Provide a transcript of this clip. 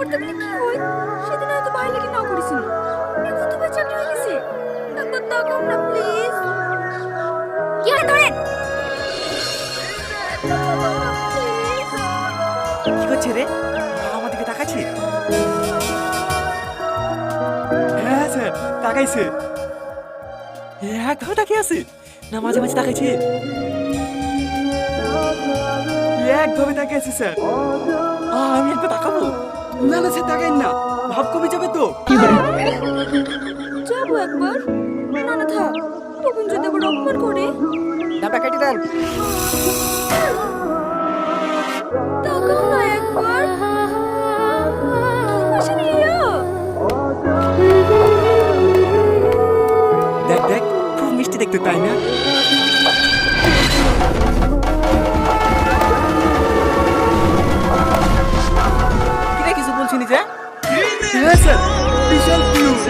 করতে বলে কি হয়? সেদিন হয়তো ভাই লাগি না করেছিল। এখন তো ভাই চাকরি হয়ে গেছে। একবার তাকাও না প্লিজ। কি হয় ধরেন? কি করছে রে? আমার দিকে তাকাচ্ছে। হ্যাঁ স্যার, তাকাইছে। একভাবে তাকিয়ে আছে না মাঝে মাঝে তাকাইছে? একভাবে তাকিয়ে আছে স্যার। আমি একবার তাকাবো? না না স্যার, তাকাইন না, ভাব কমে যাবে তো। যাবো একবার। না না থাক, তখন যদি আবার অপমান করে। ডাবটা কেটে দেন। তাকাও না একবার। কি রিয়া? দেখ দেখ, খুব মিষ্টি দেখতে, তাই না? কিরে কিছু বলছিনি যে? হ্যাঁ স্যার, বিশাল কিউট।